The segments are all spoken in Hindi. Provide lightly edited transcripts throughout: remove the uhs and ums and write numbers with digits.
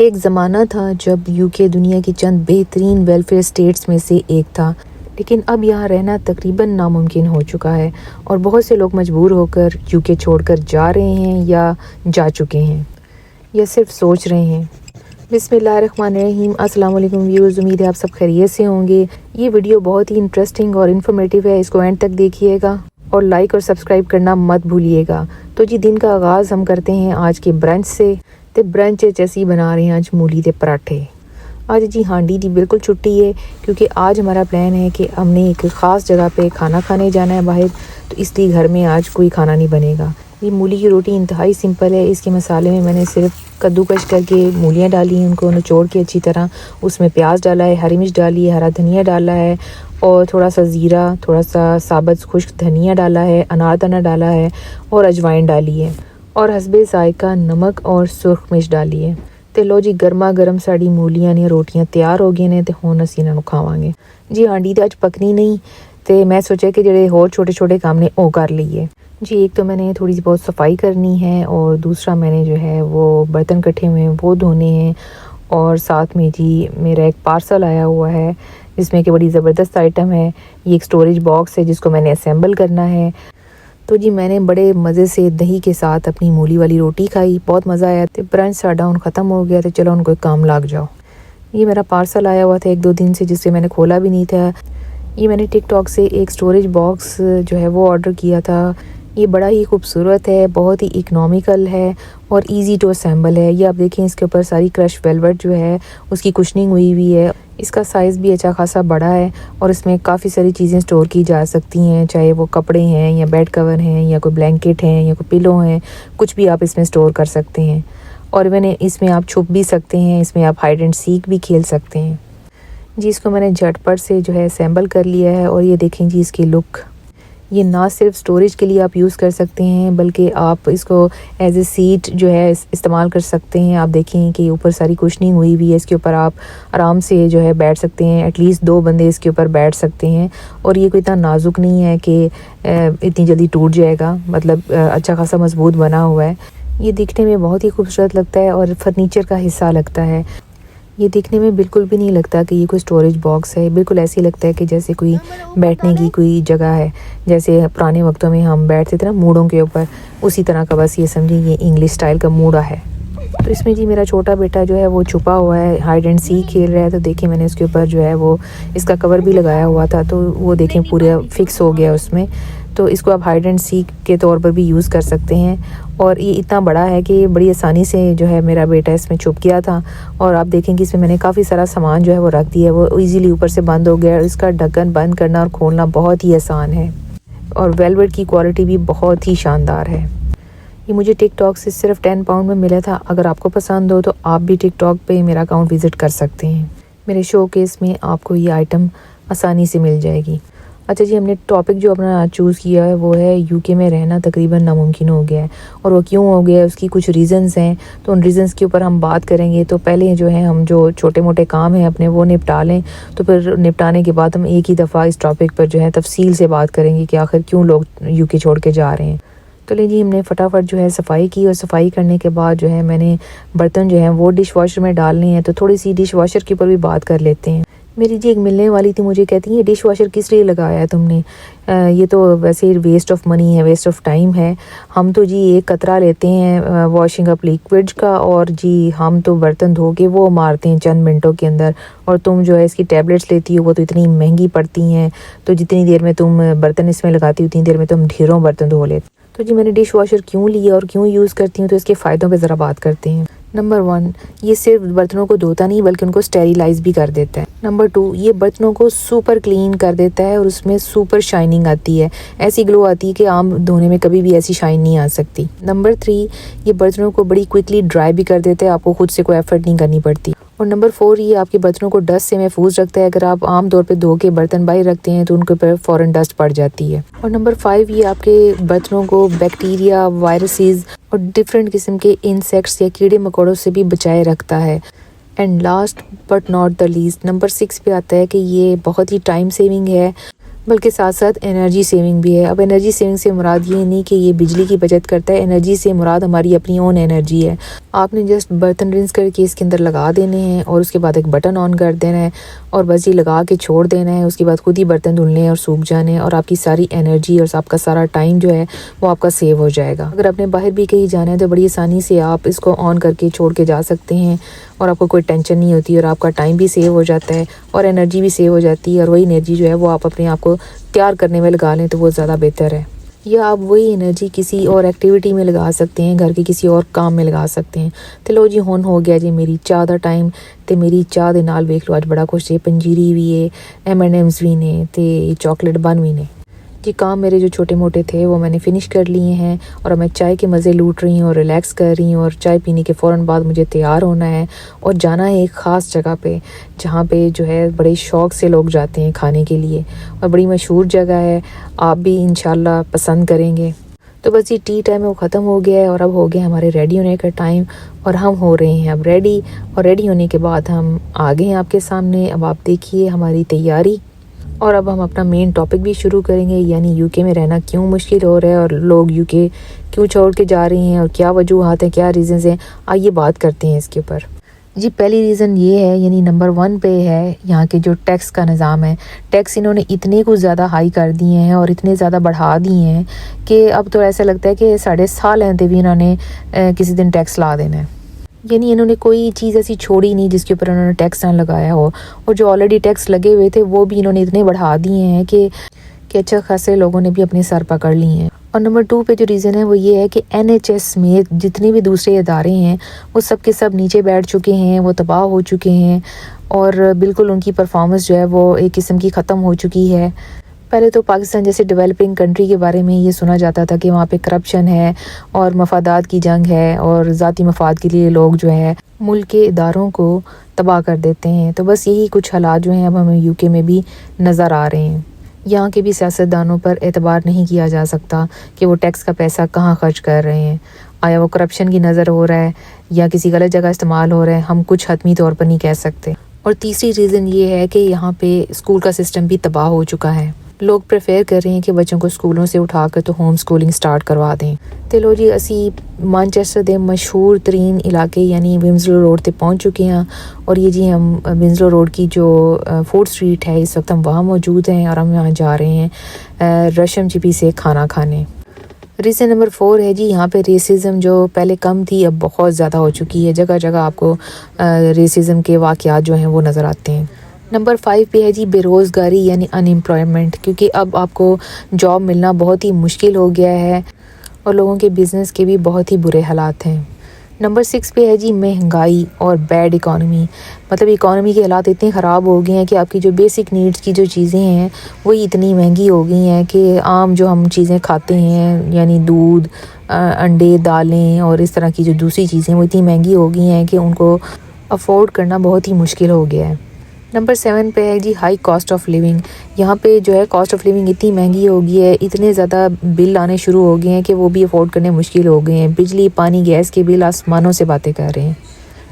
एक ज़माना था जब यूके दुनिया की चंद बेहतरीन वेलफेयर स्टेट्स में से एक था, लेकिन अब यहाँ रहना तकरीबन नामुमकिन हो चुका है और बहुत से लोग मजबूर होकर यूके छोड़कर जा रहे हैं या जा चुके हैं या सिर्फ सोच रहे हैं। बिस्मिल्लाहिर्रहमानिर्रहीम, अस्सलाम वालेकुम व्यूअर्स, उम्मीद है आप सब खैरियत से होंगे। ये वीडियो बहुत ही इंटरेस्टिंग और इन्फॉर्मेटिव है, इसको एंड तक देखिएगा और लाइक और सब्सक्राइब करना मत भूलिएगा। तो जी दिन का आगाज़ हम करते हैं आज के ब्रंच से। तो ब्रंच जैसी बना रहे हैं आज मूली के पराठे। आज जी हांडी दी बिल्कुल छुट्टी है क्योंकि आज हमारा प्लान है कि हमने एक ख़ास जगह पे खाना खाने जाना है बाहर, तो इसलिए घर में आज कोई खाना नहीं बनेगा। ये मूली की रोटी इंतहाई सिंपल है। इसके मसाले में मैंने सिर्फ कद्दूकश करके मूलियाँ डाली हैं, उनको निचोड़ के अच्छी तरह, उसमें प्याज डाला है, हरी मिर्च डाली है, हरा धनिया डाला है और थोड़ा सा ज़ीरा, थोड़ा सा साबुत खुश्क धनिया डाला है, अनारदाना डाला है और अजवाइन डाली है और हस्बे जायका नमक और सुर्ख मिर्च डाली है। तो लो जी गर्मा गर्म साड़ी मूलियां ने रोटियां तैयार हो गई ने ते हुण असीं इन्हां नूं खावांगे। जी हांडी तो अज पकनी नहीं, तो मैं सोचा कि जिहड़े होर छोटे छोटे काम ने वो कर लीए। जी एक तो मैंने थोड़ी सी बहुत सफाई करनी है और दूसरा मैंने जो है वो बर्तन इकट्ठे हुए हैं वो धोने हैं और साथ में जी मेरा एक पार्सल आया हुआ है जिसमें कि बड़ी ज़बरदस्त आइटम है। ये एक स्टोरेज बॉक्स है जिसको मैंने असेंबल करना है। तो जी मैंने बड़े मज़े से दही के साथ अपनी मूली वाली रोटी खाई, बहुत मज़ा आया। तो ब्रंच साडा हुण ख़त्म हो गया, तो चलो उनको काम लग जाओ। ये मेरा पार्सल आया हुआ था 1-2 दिन से जिससे मैंने खोला भी नहीं था। ये मैंने टिकटॉक से एक स्टोरेज बॉक्स जो है वो ऑर्डर किया था। ये बड़ा ही खूबसूरत है, बहुत ही इकनॉमिकल है और इजी टू असेंबल है। ये आप देखें इसके ऊपर सारी क्रश वेलवेट जो है उसकी कुशनिंग हुई हुई है। इसका साइज़ भी अच्छा खासा बड़ा है और इसमें काफ़ी सारी चीज़ें स्टोर की जा सकती हैं, चाहे वो कपड़े हैं या बेड कवर हैं या कोई ब्लैंकेट हैं या कोई पिलो हैं, कुछ भी आप इसमें स्टोर कर सकते हैं। और मैंने इसमें आप छुप भी सकते हैं, इसमें आप हाइड एंड सीक भी खेल सकते हैं। जी इसको मैंने झटपट से जो है असेंबल कर लिया है और ये देखें जी इसकी लुक। ये ना सिर्फ स्टोरेज के लिए आप यूज़ कर सकते हैं बल्कि आप इसको एज ए सीट जो है इस्तेमाल कर सकते हैं। आप देखें कि ऊपर सारी कुशनिंग हुई हुई है, इसके ऊपर आप आराम से जो है बैठ सकते हैं। एटलीस्ट 2 बंदे इसके ऊपर बैठ सकते हैं और ये कोई इतना नाजुक नहीं है कि इतनी जल्दी टूट जाएगा, मतलब अच्छा खासा मजबूत बना हुआ है। ये दिखने में बहुत ही खूबसूरत लगता है और फर्नीचर का हिस्सा लगता है। ये देखने में बिल्कुल भी नहीं लगता कि ये कोई स्टोरेज बॉक्स है, बिल्कुल ऐसे ही लगता है कि जैसे कोई बैठने की कोई जगह है, जैसे पुराने वक्तों में हम बैठते थे ना मूड़ों के ऊपर, उसी तरह का बस ये समझिए ये इंग्लिश स्टाइल का मूड़ा है। तो इसमें जी मेरा छोटा बेटा जो है वो छुपा हुआ है, हाइड एंड सीक खेल रहा है। तो देखिए मैंने उसके ऊपर जो है वो इसका कवर भी लगाया हुआ था, तो वो देखें पूरा फिक्स हो गया उसमें। तो इसको आप हाइड एंड सीक के तौर पर भी यूज़ कर सकते हैं और ये इतना बड़ा है कि बड़ी आसानी से जो है मेरा बेटा इसमें छुप गया था। और आप देखें कि इसमें मैंने काफ़ी सारा सामान जो है वो रख दिया है, वो इजीली ऊपर से बंद हो गया और इसका ढक्कन बंद करना और खोलना बहुत ही आसान है और वेलवेट की क्वालिटी भी बहुत ही शानदार है। ये मुझे टिकटॉक से सिर्फ 10 पाउंड में मिला था। अगर आपको पसंद हो तो आप भी टिकटॉक पे मेरा अकाउंट विज़िट कर सकते हैं। मेरे शो केस में आपको ये आइटम आसानी से मिल जाएगी। अच्छा जी हमने टॉपिक जो अपना चूज़ किया है वो है यूके में रहना तकरीबन नामुमकिन हो गया है और वो क्यों हो गया है उसकी कुछ रीज़न्स हैं, तो उन रीज़न्स के ऊपर हम बात करेंगे। तो पहले जो है हम जो छोटे मोटे काम हैं अपने वो निपटा लें, तो फिर निपटाने के बाद हम एक ही दफ़ा इस टॉपिक पर जो है तफसील से बात करेंगे कि आखिर क्यों लोग यूके छोड़ के जा रहे हैं। तो ले जी हमने फटाफट जो है सफाई की और सफाई करने के बाद जो है मैंने बर्तन जो हैं वो डिश वॉशर में डालने हैं। तो थोड़ी सी डिश वॉशर के ऊपर भी बात कर लेते हैं। मेरी जी एक मिलने वाली थी, मुझे कहती है ये डिश वॉशर किस लिए लगाया है तुमने, ये तो वैसे वेस्ट ऑफ मनी है, वेस्ट ऑफ टाइम है। हम तो जी एक कतरा लेते हैं वॉशिंग अप लिक्विड का और जी हम तो बर्तन धो के वो मारते हैं चंद मिनटों के अंदर, और तुम जो है इसकी टैबलेट्स लेती हो वो तो इतनी महंगी पड़ती हैं, तो जितनी देर में तुम बर्तन इसमें लगाती हो उतनी देर में तुम ढेरों बर्तन धो लेते। तो जी मैंने डिश वॉशर क्यों लिया और क्यों यूज़ करती हूँ, तो इसके फ़ायदों पे ज़रा बात करते हैं। नंबर 1, ये सिर्फ बर्तनों को धोता नहीं बल्कि उनको स्टेरिलाइज भी कर देता है। नंबर 2, ये बर्तनों को सुपर क्लीन कर देता है और उसमें सुपर शाइनिंग आती है, ऐसी ग्लो आती है कि आम धोने में कभी भी ऐसी शाइन नहीं आ सकती। नंबर 3, ये बर्तनों को बड़ी क्विकली ड्राई भी कर देता है, आपको खुद से कोई एफर्ट नहीं करनी पड़ती। और नंबर 4, ये आपके बर्तनों को डस्ट से महफूज रखता है। अगर आप आम तौर पे धो के बर्तन बाहर रखते हैं तो उनके ऊपर फ़ौरन डस्ट पड़ जाती है। और नंबर 5, ये आपके बर्तनों को बैक्टीरिया, वायरसेस और डिफरेंट किस्म के इंसेक्ट्स या कीड़े मकोड़ों से भी बचाए रखता है। And last but not the least, number 6 पे आता है कि ये बहुत ही टाइम सेविंग है बल्कि साथ साथ एनर्जी सेविंग भी है। अब एनर्जी सेविंग से मुराद ये नहीं कि ये बिजली की बचत करता है, एनर्जी से मुराद हमारी अपनी ओन एनर्जी है। आपने जस्ट बर्तन रिंस करके इसके अंदर लगा देने हैं और उसके बाद एक बटन ऑन कर देना है और बस ये लगा के छोड़ देना है। उसके बाद खुद ही बर्तन धुलने हैं और सूख जाने हैं और आपकी सारी एनर्जी और आपका सारा टाइम जो है वो आपका सेव हो जाएगा। अगर आपने बाहर भी कहीं जाना है तो बड़ी आसानी से आप इसको ऑन करके छोड़ के जा सकते हैं और आपको कोई टेंशन नहीं होती और आपका टाइम भी सेव हो जाता है और एनर्जी भी सेव हो जाती है। और वही एनर्जी जो है वो आप अपने आप को तैयार करने में लगा लें तो वो ज़्यादा बेहतर है, या आप वही एनर्जी किसी और एक्टिविटी में लगा सकते हैं, घर के किसी और काम में लगा सकते हैं। तो लो जी हुन हो गया जी मेरी चाह दा टाइम ते मेरी चाह दे नाल वेख लो अज बड़ा कुछ है, पंजीरी भी है, M&M's भी ने ते चॉकलेट बन भी ने जी। काम मेरे जो छोटे मोटे थे वो मैंने फ़िनिश कर लिए हैं और अब मैं चाय के मज़े लूट रही हूँ और रिलैक्स कर रही हूँ। और चाय पीने के फ़ौरन बाद मुझे तैयार होना है और जाना है एक ख़ास जगह पे जहाँ पे जो है बड़े शौक़ से लोग जाते हैं खाने के लिए और बड़ी मशहूर जगह है, आप भी इंशाल्लाह पसंद करेंगे। तो बस ये टी टाइम वो ख़त्म हो गया है और अब हो गया हमारे रेडी होने का टाइम और हम हो रहे हैं अब रेडी। और रेडी होने के बाद हम आ गए हैं आपके सामने। अब आप देखिए हमारी तैयारी और अब हम अपना मेन टॉपिक भी शुरू करेंगे, यानी यूके में रहना क्यों मुश्किल हो रहा है और लोग यूके क्यों छोड़ के जा रहे हैं और क्या वजूहात हैं, क्या रीज़न्स हैं। आइए बात करते हैं इसके ऊपर जी। पहली रीज़न ये है, यानी नंबर 1 पे है यहाँ के जो टैक्स का निज़ाम है। टैक्स इन्होंने इतने कुछ ज़्यादा हाई कर दिए हैं और इतने ज़्यादा बढ़ा दिए हैं कि अब तो ऐसा लगता है कि 3.5 साल हैं भी इन्होंने किसी दिन टैक्स ला देना है। यानी इन्होंने कोई चीज़ ऐसी छोड़ी नहीं जिसके ऊपर उन्होंने टैक्स ना लगाया हो और जो ऑलरेडी टैक्स लगे हुए थे वो भी इन्होंने इतने बढ़ा दिए हैं कि अच्छा खासे लोगों ने भी अपने सर पकड़ लिए हैं। और नंबर 2 पे जो रीज़न है वो ये है कि NHS में जितने भी दूसरे इदारे हैं वो सब के सब नीचे बैठ चुके हैं, वो तबाह हो चुके हैं और बिल्कुल उनकी परफॉर्मेंस जो है वो एक किस्म की ख़त्म हो चुकी है। पहले तो पाकिस्तान जैसे डेवलपिंग कंट्री के बारे में ये सुना जाता था कि वहाँ पे करप्शन है और मफादात की जंग है और ज़ाती मफाद के लिए लोग जो है मुल्क के इदारों को तबाह कर देते हैं। तो बस यही कुछ हालात जो हैं अब हमें यूके में भी नज़र आ रहे हैं। यहाँ के भी सियासतदानों पर एतबार नहीं किया जा सकता कि वो टैक्स का पैसा कहाँ खर्च कर रहे हैं, आया वो करप्शन की नज़र हो रहा है या किसी गलत जगह इस्तेमाल हो रहा है, हम कुछ हतमी तौर पर नहीं कह सकते। और तीसरी रीज़न ये है कि यहाँ पे स्कूल का सिस्टम भी तबाह हो चुका है। लोग प्रेफर कर रहे हैं कि बच्चों को स्कूलों से उठाकर तो होम स्कूलिंग स्टार्ट करवा दें। तो लो जी असी मैनचेस्टर के मशहूर तरीन इलाके यानी विंसलो रोड पे पहुंच चुके हैं और ये जी हम विंसलो रोड की जो फूड स्ट्रीट है इस वक्त हम वहाँ मौजूद हैं और हम यहाँ जा रहे हैं रशम चिपी से खाना खाने। रीज़न नंबर 4 है जी यहाँ पे रेसिज्म जो पहले कम थी अब बहुत ज़्यादा हो चुकी है। जगह जगह आपको रेसिज्म के वाक़यात जो हैं वो नज़र आते हैं। नंबर 5 पे है जी बेरोज़गारी यानी अनएम्प्लॉयमेंट, क्योंकि अब आपको जॉब मिलना बहुत ही मुश्किल हो गया है और लोगों के बिज़नेस के भी बहुत ही बुरे हालात हैं। नंबर 6 पे है जी महंगाई और बैड इकॉनमी, मतलब इकॉनमी के हालात इतने ख़राब हो गए हैं कि आपकी जो बेसिक नीड्स की जो चीज़ें हैं वही इतनी महंगी हो गई हैं कि आम जो हम चीज़ें खाते हैं यानी दूध, अंडे, दालें और इस तरह की जो दूसरी चीज़ें वो इतनी महंगी हो गई हैं कि उनको अफोर्ड करना बहुत ही मुश्किल हो गया है। नंबर 7 पे है जी हाई कॉस्ट ऑफ लिविंग। यहाँ पे जो है कॉस्ट ऑफ लिविंग इतनी महंगी हो गई है, इतने ज़्यादा बिल आने शुरू हो गए हैं कि वो भी अफोर्ड करने मुश्किल हो गए हैं। बिजली, पानी, गैस के बिल आसमानों से बातें कर रहे हैं।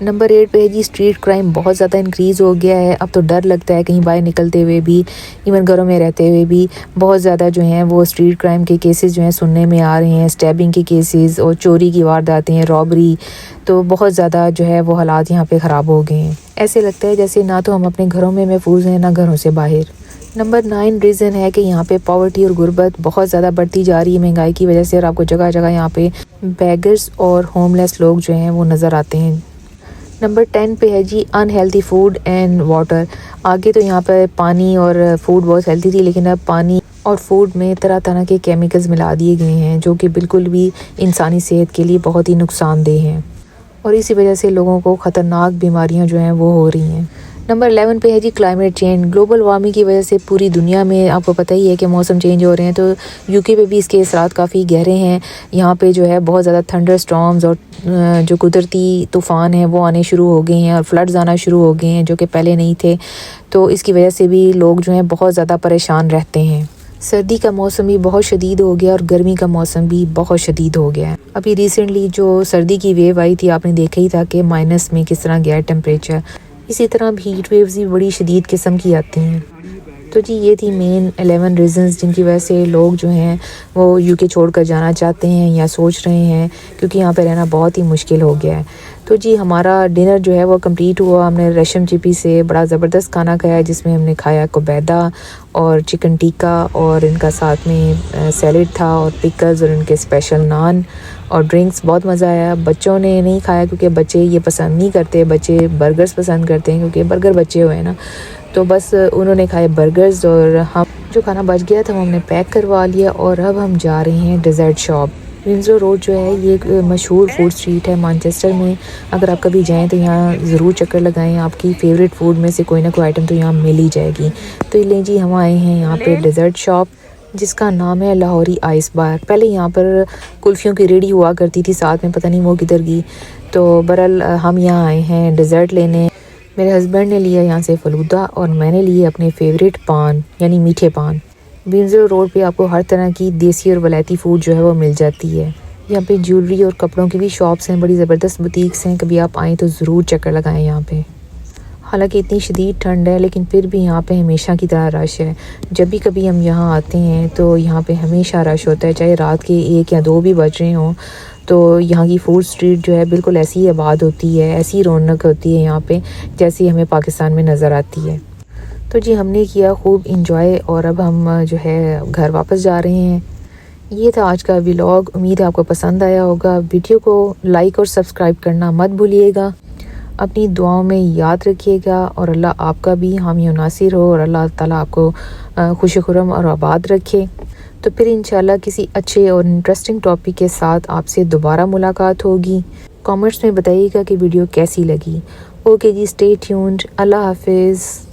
नंबर 8 पे है जी स्ट्रीट क्राइम बहुत ज़्यादा इंक्रीज़ हो गया है। अब तो डर लगता है कहीं बाहर निकलते हुए भी, इवन घरों में रहते हुए भी बहुत ज़्यादा जो हैं वो स्ट्रीट क्राइम के केसेस जो हैं सुनने में आ रहे हैं। स्टैबिंग के केसेस और चोरी की वारदातें, रॉबरी, तो बहुत ज़्यादा जो है वो हालात यहाँ पे ख़राब हो गए हैं। ऐसे लगता है जैसे ना तो हम अपने घरों में महफूज हैं ना घरों से बाहर। नंबर 9 रीज़न है कि यहाँ पे पॉवर्टी और गुर्बत बहुत ज़्यादा बढ़ती जा रही है महंगाई की वजह से और आपको जगह जगह यहाँ पे बेगर्स और होमलेस लोग जो हैं वो नज़र आते हैं। नंबर 10 पे है जी अनहेल्दी फूड एंड वाटर। आगे तो यहाँ पर पानी और फूड बहुत हेल्दी थी लेकिन अब पानी और फूड में तरह तरह के केमिकल्स मिला दिए गए हैं जो कि बिल्कुल भी इंसानी सेहत के लिए बहुत ही नुकसानदेह हैं और इसी वजह से लोगों को ख़तरनाक बीमारियां जो हैं वो हो रही हैं। नंबर 11 पे है जी क्लाइमेट चेंज। ग्लोबल वार्मिंग की वजह से पूरी दुनिया में आपको पता ही है कि मौसम चेंज हो रहे हैं, तो यूके पे भी इसके असरात काफ़ी गहरे हैं। यहाँ पे जो है बहुत ज़्यादा थंडर स्टॉर्म्स और जो कुदरती तूफ़ान हैं वो आने शुरू हो गए हैं और फ्लड्स आना शुरू हो गए हैं जो कि पहले नहीं थे। तो इसकी वजह से भी लोग जो हैं बहुत ज़्यादा परेशान रहते हैं। सर्दी का मौसम भी बहुत शदीद हो गया और गर्मी का मौसम भी बहुत शदीद हो गया है। अभी रिसेंटली जो सर्दी की वेव आई थी आपने देखा ही था कि माइनस में किस तरह गया टेम्परेचर। इसी तरह हीट वेव्स भी बड़ी शदीद किस्म की आती हैं। तो जी ये थी मेन 11 रीज़न्स जिनकी वजह से लोग जो हैं वो यूके छोड़कर जाना चाहते हैं या सोच रहे हैं, क्योंकि यहाँ पे रहना बहुत ही मुश्किल हो गया है। तो जी हमारा डिनर जो है वो कंप्लीट हुआ। हमने रेशम चिपी से बड़ा ज़बरदस्त खाना खाया, जिसमें हमने खाया कुबैदा और चिकन टिक्का, और इनका साथ में सैलेड था और पिकल्स और इनके स्पेशल नान और ड्रिंक्स। बहुत मज़ा आया। बच्चों ने नहीं खाया क्योंकि बच्चे ये पसंद नहीं करते, बच्चे बर्गर्स पसंद करते हैं क्योंकि बर्गर बच्चे हुए हैं ना, तो बस उन्होंने खाए बर्गर्स। और हम जो खाना बच गया था वो हमने पैक करवा लिया और अब हम जा रहे हैं डेज़र्ट शॉप। विंसर रोड जो है ये एक मशहूर फूड स्ट्रीट है मैनचेस्टर में। अगर आप कभी जाएं तो यहाँ ज़रूर चक्कर लगाएं, आपकी फ़ेवरेट फूड में से कोई ना कोई आइटम तो यहाँ मिल ही जाएगी। तो ले जी हम आए हैं यहाँ पे डेज़र्ट शॉप, जिसका नाम है लाहौरी आइस बार। पहले यहाँ पर कुल्फ़ियों की रेडी हुआ करती थी साथ में, पता नहीं वो किधर गई। तो बहरहाल हम यहाँ आए हैं डेज़र्ट लेने। मेरे हस्बैंड ने लिया यहाँ से फ़लूदा और मैंने लिए अपने फेवरेट पान यानी मीठे पान। विंसर रोड पे आपको हर तरह की देसी और वलायती फ़ूड जो है वो मिल जाती है। यहाँ पे ज्वेलरी और कपड़ों की भी शॉप्स हैं, बड़ी ज़बरदस्त बुटीक्स हैं। कभी आप आएँ तो ज़रूर चक्कर लगाएं यहाँ पे। हालांकि इतनी शदीद ठंड है लेकिन फिर भी यहाँ पे हमेशा की तरह रश है। जब भी कभी हम यहाँ आते हैं तो यहाँ पे हमेशा रश होता है, चाहे रात के 1 या 2 भी बज रहे हों। तो यहाँ की फूड स्ट्रीट जो है बिल्कुल ऐसी ही आबाद होती है, ऐसी रौनक होती है यहाँ पे जैसी हमें पाकिस्तान में नज़र आती है। तो जी हमने किया खूब इंजॉय और अब हम जो है घर वापस जा रहे हैं। ये था आज का व्लॉग। उम्मीद है आपको पसंद आया होगा। वीडियो को लाइक और सब्सक्राइब करना मत भूलिएगा। अपनी दुआओं में याद रखिएगा और अल्लाह आपका भी हामी और नासिर हो और अल्लाह ताला आपको खुश खुरम और आबाद रखे। तो फिर इंशाल्लाह किसी अच्छे और इंटरेस्टिंग टॉपिक के साथ आपसे दोबारा मुलाकात होगी। कमेंट्स में बताइएगा कि वीडियो कैसी लगी। ओके जी, स्टे ट्यून्ड। अल्लाह हाफिज़।